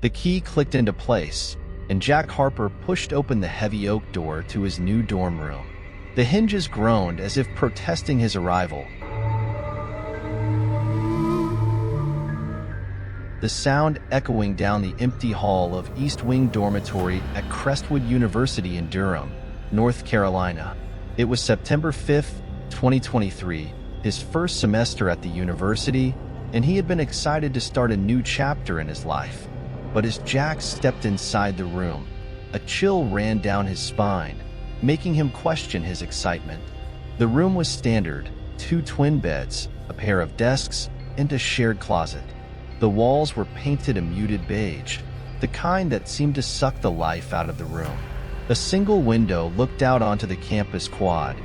The key clicked into place, and Jack Harper pushed open the heavy oak door to his new dorm room. The hinges groaned as if protesting his arrival. The sound echoing down the empty hall of East Wing Dormitory at Crestwood University in Durham, North Carolina. It was September 5th, 2023, his first semester at the university, and he had been excited to start a new chapter in his life. But as Jack stepped inside the room, a chill ran down his spine, making him question his excitement. The room was standard: 2 twin beds, a pair of desks, and a shared closet. The walls were painted a muted beige, the kind that seemed to suck the life out of the room. A single window looked out onto the campus quad,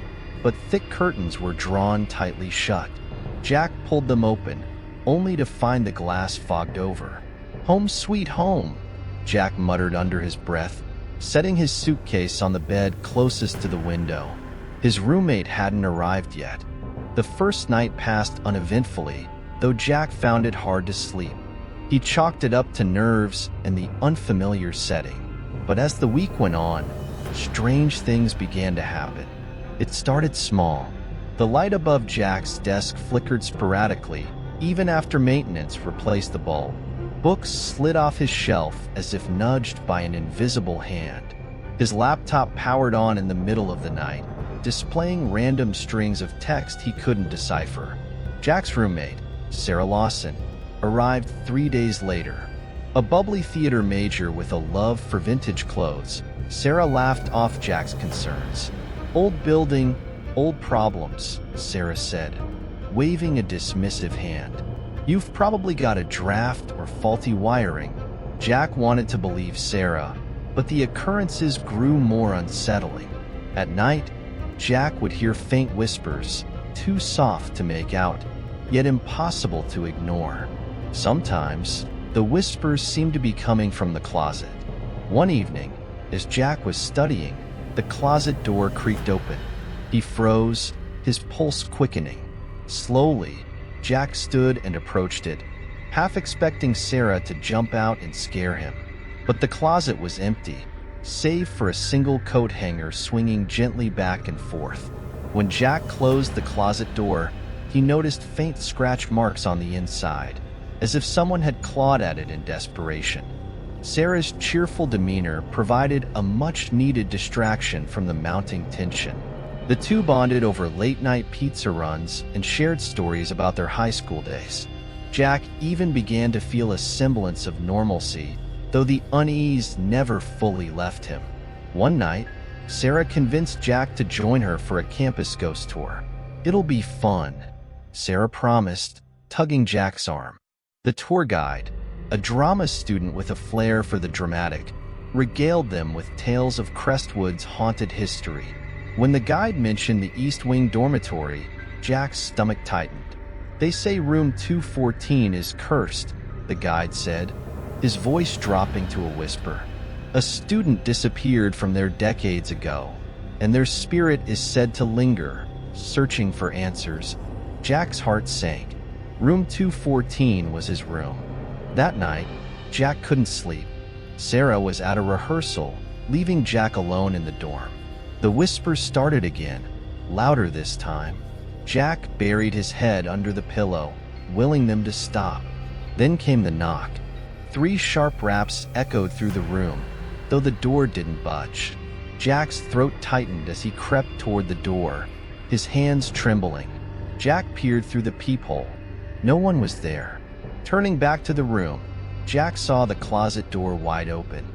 but thick curtains were drawn tightly shut. Jack pulled them open, only to find the glass fogged over. "Home sweet home," Jack muttered under his breath, setting his suitcase on the bed closest to the window. His roommate hadn't arrived yet. The first night passed uneventfully, though Jack found it hard to sleep. He chalked it up to nerves and the unfamiliar setting. But as the week went on, strange things began to happen. It started small. The light above Jack's desk flickered sporadically, even after maintenance replaced the bulb. Books slid off his shelf as if nudged by an invisible hand. His laptop powered on in the middle of the night, displaying random strings of text he couldn't decipher. Jack's roommate, Sarah Lawson, arrived 3 days later. A bubbly theater major with a love for vintage clothes, Sarah laughed off Jack's concerns. "Old building, old problems," Sarah said, waving a dismissive hand. "You've probably got a draft or faulty wiring." Jack wanted to believe Sarah, but the occurrences grew more unsettling. At night, Jack would hear faint whispers, too soft to make out, yet impossible to ignore. Sometimes, the whispers seemed to be coming from the closet. One evening, as Jack was studying, the closet door creaked open. He froze, his pulse quickening. Slowly, Jack stood and approached it, half expecting Sarah to jump out and scare him. But the closet was empty, save for a single coat hanger swinging gently back and forth. When Jack closed the closet door, he noticed faint scratch marks on the inside, as if someone had clawed at it in desperation. Sarah's cheerful demeanor provided a much-needed distraction from the mounting tension. The two bonded over late-night pizza runs and shared stories about their high school days. Jack even began to feel a semblance of normalcy, though the unease never fully left him. One night, Sarah convinced Jack to join her for a campus ghost tour. "It'll be fun," Sarah promised, tugging Jack's arm. The tour guide, a drama student with a flair for the dramatic, regaled them with tales of Crestwood's haunted history. When the guide mentioned the East Wing Dormitory, Jack's stomach tightened. "They say room 214 is cursed," the guide said, his voice dropping to a whisper. "A student disappeared from there decades ago, and their spirit is said to linger, searching for answers." Jack's heart sank. Room 214 was his room. That night, Jack couldn't sleep. Sarah was at a rehearsal, leaving Jack alone in the dorm. The whispers started again, louder this time. Jack buried his head under the pillow, willing them to stop. Then came the knock. 3 sharp raps echoed through the room, though the door didn't budge. Jack's throat tightened as he crept toward the door, his hands trembling. Jack peered through the peephole. No one was there. Turning back to the room, Jack saw the closet door wide open.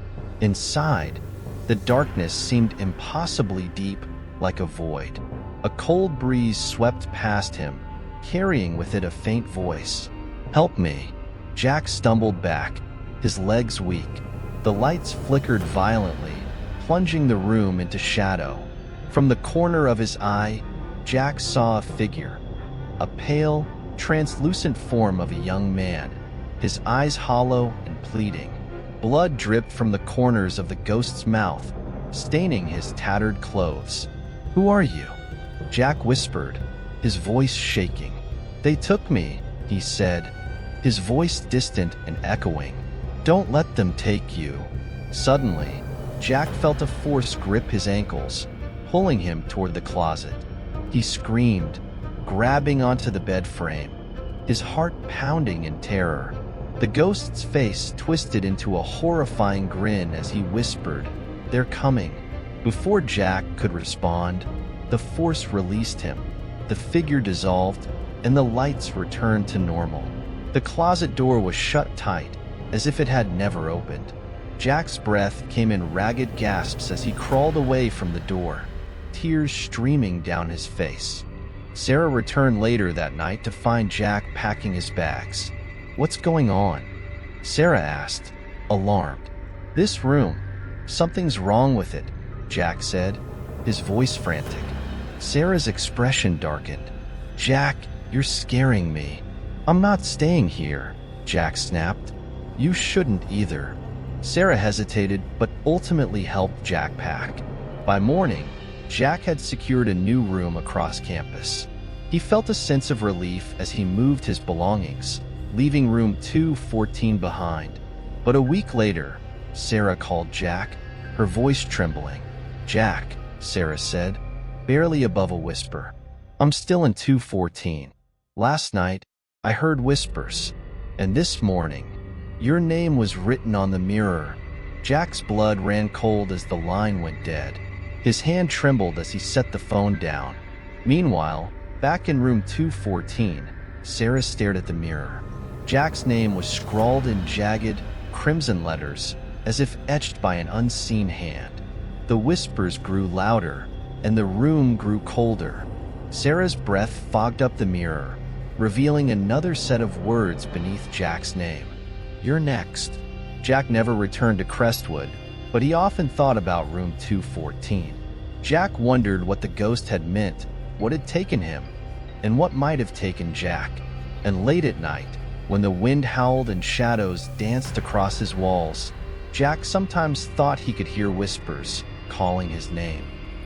Inside, the darkness seemed impossibly deep, like a void. A cold breeze swept past him, carrying with it a faint voice. "Help me." Jack stumbled back, his legs weak. The lights flickered violently, plunging the room into shadow. From the corner of his eye, Jack saw a figure, a pale, translucent form of a young man, his eyes hollow and pleading. Blood dripped from the corners of the ghost's mouth, staining his tattered clothes. "Who are you?" Jack whispered, his voice shaking. "They took me," he said, his voice distant and echoing. Don't let them take you. Suddenly, Jack felt a force grip his ankles, pulling him toward the closet. He screamed, grabbing onto the bed frame, his heart pounding in terror. The ghost's face twisted into a horrifying grin as he whispered, "They're coming." Before Jack could respond, the force released him. The figure dissolved, and the lights returned to normal. The closet door was shut tight, as if it had never opened. Jack's breath came in ragged gasps as he crawled away from the door, tears streaming down his face. Sarah returned later that night to find Jack packing his bags. "What's going on?" Sarah asked, alarmed. "This room. Something's wrong with it," Jack said, his voice frantic. Sarah's expression darkened. "Jack, you're scaring me." "I'm not staying here," Jack snapped. "You shouldn't either." Sarah hesitated, but ultimately helped Jack pack. By morning, Jack had secured a new room across campus. He felt a sense of relief as he moved his belongings, leaving room 214 behind. But a week later, Sarah called Jack, her voice trembling. "Jack," Sarah said, barely above a whisper. "I'm still in 214. Last night, I heard whispers, and this morning, your name was written on the mirror." Jack's blood ran cold as the line went dead. His hand trembled as he set the phone down. Meanwhile, back in room 214, Sarah stared at the mirror. Jack's name was scrawled in jagged, crimson letters, as if etched by an unseen hand. The whispers grew louder, and the room grew colder. Sarah's breath fogged up the mirror, revealing another set of words beneath Jack's name. "You're next." Jack never returned to Crestwood, but he often thought about room 214. Jack wondered what the ghost had meant, what had taken him, and what might have taken Jack. And late at night, when the wind howled and shadows danced across his walls, Jack sometimes thought he could hear whispers calling his name.